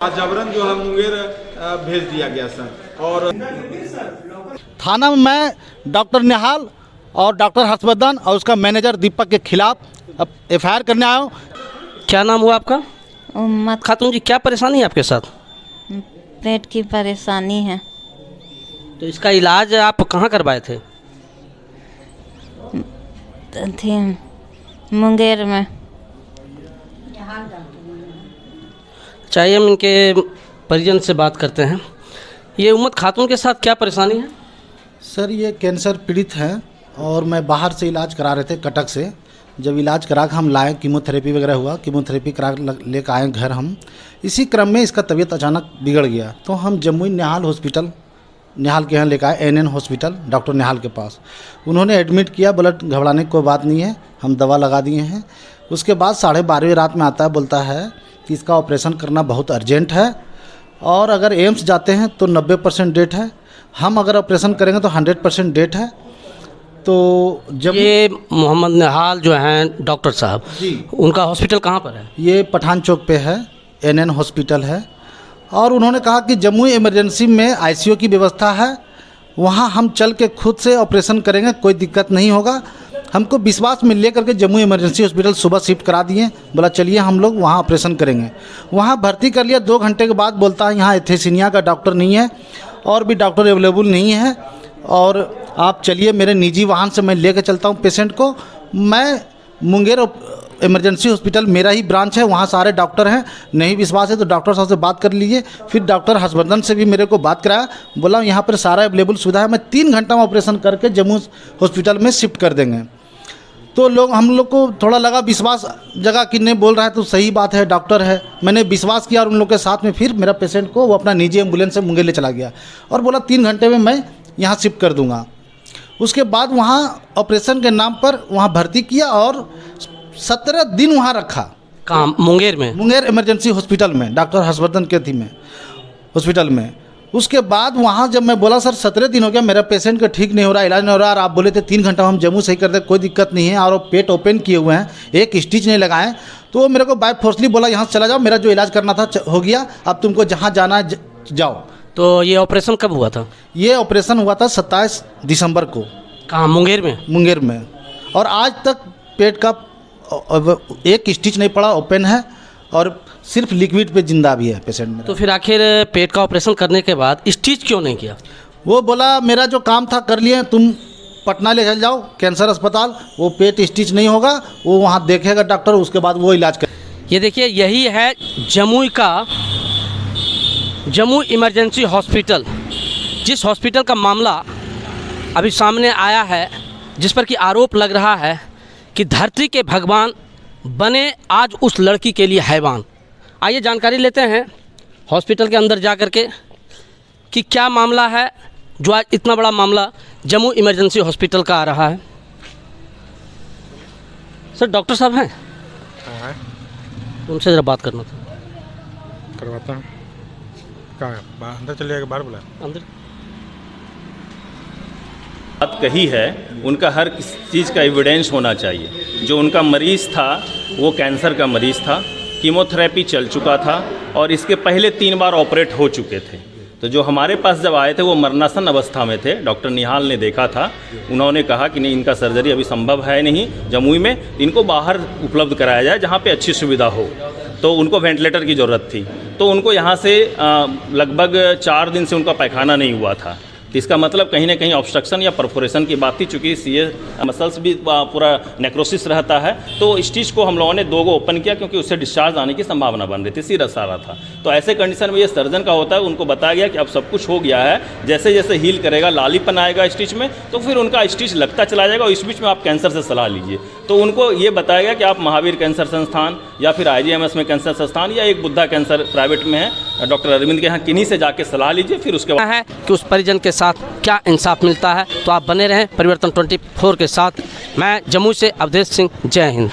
आज जबरन जो है मुंगेर भेज दिया गया सर। और थाना में मैं डॉक्टर निहाल और डॉक्टर हर्षवर्धन और उसका मैनेजर दीपक के खिलाफ एफआईआर करने आया हूँ। क्या नाम हुआ आपका? उम्मत खातून जी, क्या परेशानी है आपके साथ? पेट की परेशानी है। तो इसका इलाज आप कहाँ करवाए थे? थी मुंगेर में। चाहिए हम इनके परिजन से बात करते हैं। ये उम्मत खातून के साथ क्या परेशानी है? सर ये कैंसर पीड़ित हैं और मैं बाहर से इलाज करा रहे थे कटक से। जब इलाज करा के हम लाए, कीमोथेरेपी वगैरह हुआ, कीमोथेरेपी करा लेकर आए घर हम। इसी क्रम में इसका तबीयत अचानक बिगड़ गया तो हम जमुई निहाल हॉस्पिटल, निहाल के यहाँ लेकर आए, एनएन हॉस्पिटल डॉक्टर निहाल के पास। उन्होंने एडमिट किया, बोला घबराने की कोई बात नहीं है, हम दवा लगा दिए हैं। उसके बाद 12:30 रात में आता है, बोलता है कि इसका ऑपरेशन करना बहुत अर्जेंट है और अगर एम्स जाते हैं तो 90% डेट है, हम अगर ऑपरेशन करेंगे तो 100% डेट है। तो जब ये मोहम्मद निहाल जो हैं डॉक्टर साहब जी, उनका हॉस्पिटल कहाँ पर है? ये पठान चौक पे है, एनएन हॉस्पिटल है। और उन्होंने कहा कि जमुई इमरजेंसी में आईसीयू की व्यवस्था है, वहाँ हम चल के खुद से ऑपरेशन करेंगे, कोई दिक्कत नहीं होगा। हमको विश्वास में ले करके जमुई इमरजेंसी हॉस्पिटल सुबह शिफ्ट करा दिए। बोला चलिए हम लोग वहाँ ऑपरेशन करेंगे। वहाँ भर्ती कर लिया। 2 घंटे के बाद बोलता है यहाँ एथेसीनिया का डॉक्टर नहीं है और भी डॉक्टर अवेलेबल नहीं है और आप चलिए मेरे निजी वाहन से मैं लेकर चलता हूँ पेशेंट को। मैं मुंगेर इमरजेंसी हॉस्पिटल मेरा ही ब्रांच है, वहाँ सारे डॉक्टर हैं। नहीं विश्वास है तो डॉक्टर साहब से बात कर लीजिए। फिर डॉक्टर हर्षवर्धन से भी मेरे को बात कराया, बोला यहाँ पर सारा अवेलेबल सुविधा है, मैं 3 घंटा में ऑपरेशन करके जम्मू हॉस्पिटल में शिफ्ट कर देंगे। तो हम लोग को थोड़ा लगा, विश्वास जगह कि नहीं बोल रहा है तो सही बात है, डॉक्टर है। मैंने विश्वास किया और उन लोग के साथ में फिर मेरा पेशेंट को वो अपना निजी एम्बुलेंस से मुंगेर ले चला गया और बोला 3 घंटे में मैं यहाँ शिफ्ट कर दूँगा। उसके बाद वहाँ ऑपरेशन के नाम पर वहाँ भर्ती किया और 17 दिन वहाँ रखा। कहाँ? मुंगेर में? मुंगेर इमरजेंसी हॉस्पिटल में, डॉक्टर हर्षवर्धन के थी में हॉस्पिटल में। उसके बाद वहाँ जब मैं बोला सर 17 दिन हो गया, मेरा पेशेंट का ठीक नहीं हो रहा, इलाज नहीं हो रहा, और आप बोले थे 3 घंटा हम जम्मू सही कर दे, कोई दिक्कत नहीं है, और वो पेट ओपन किए हुए हैं, एक स्टिच नहीं लगाए। तो वो मेरे को बाय फोर्सली बोला यहाँ से चला जाओ, मेरा जो इलाज करना था हो गया, अब तुमको जहाँ जाना है जाओ। तो ये ऑपरेशन कब हुआ था? ये ऑपरेशन हुआ था 27 दिसंबर को। कहाँ? मुंगेर में? मुंगेर में। और आज तक पेट का एक स्टिच नहीं पड़ा, ओपन है और सिर्फ लिक्विड पे जिंदा भी है पेशेंट में। तो फिर आखिर पेट का ऑपरेशन करने के बाद स्टिच क्यों नहीं किया? वो बोला मेरा जो काम था कर लिए, तुम पटना ले चल जाओ कैंसर अस्पताल, वो पेट स्टिच नहीं होगा, वो वहाँ देखेगा डॉक्टर, उसके बाद वो इलाज कर। ये देखिए, यही है जमुई का जमुई इमरजेंसी हॉस्पिटल, जिस हॉस्पिटल का मामला अभी सामने आया है, जिस पर कि आरोप लग रहा है कि धरती के भगवान बने आज उस लड़की के लिए हैवान। आइए जानकारी लेते हैं हॉस्पिटल के अंदर जा कर के कि क्या मामला है जो आज इतना बड़ा मामला जम्मू इमरजेंसी हॉस्पिटल का आ रहा है। सर डॉक्टर साहब हैं? हाँ, उनसे ज़रा बात करना था। करवाता हूँ। कहाँ अंदर चलिएगा, बाहर बुला अंदर बात कही है, उनका हर चीज़ का एविडेंस होना चाहिए। जो उनका मरीज़ था वो कैंसर का मरीज़ था, कीमोथेरेपी चल चुका था और इसके पहले 3 बार ऑपरेट हो चुके थे। तो जो हमारे पास जब आए थे वो मरणासन अवस्था में थे। डॉक्टर निहाल ने देखा था, उन्होंने कहा कि नहीं, इनका सर्जरी अभी संभव है नहीं जमुई में, इनको बाहर उपलब्ध कराया जाए जहाँ पे अच्छी सुविधा हो। तो उनको वेंटिलेटर की ज़रूरत थी, तो उनको यहाँ से लगभग 4 दिन से उनका पैखाना नहीं हुआ था। तो इसका मतलब कहीं ना कहीं ऑब्स्ट्रक्शन या परफोरेशन की बात थी, चूँकि सीए मसल्स भी पूरा नेक्रोसिस रहता है। तो स्टिच को हम लोगों ने 2 ओपन किया क्योंकि उससे डिस्चार्ज आने की संभावना बन रही थी, सीरस आ रहा था। तो ऐसे कंडीशन में ये सर्जन का होता है, उनको बताया गया कि अब सब कुछ हो गया है, जैसे जैसे हील करेगा, लालीपन आएगा स्टिच में, तो फिर उनका स्टिच लगता चला जाएगा और इस बीच में आप कैंसर से सलाह लीजिए। तो उनको ये बताया गया कि आप महावीर कैंसर संस्थान या फिर IGMS में कैंसर संस्थान या एक बुद्धा कैंसर प्राइवेट में है डॉक्टर अरविंद के यहाँ, किन्हीं से जाके सलाह लीजिए। फिर उसके बाद है कि उस परिजन के साथ क्या इंसाफ मिलता है। तो आप बने रहें परिवर्तन 24 के साथ। मैं जम्मू से अवधेश सिंह, जय हिंद।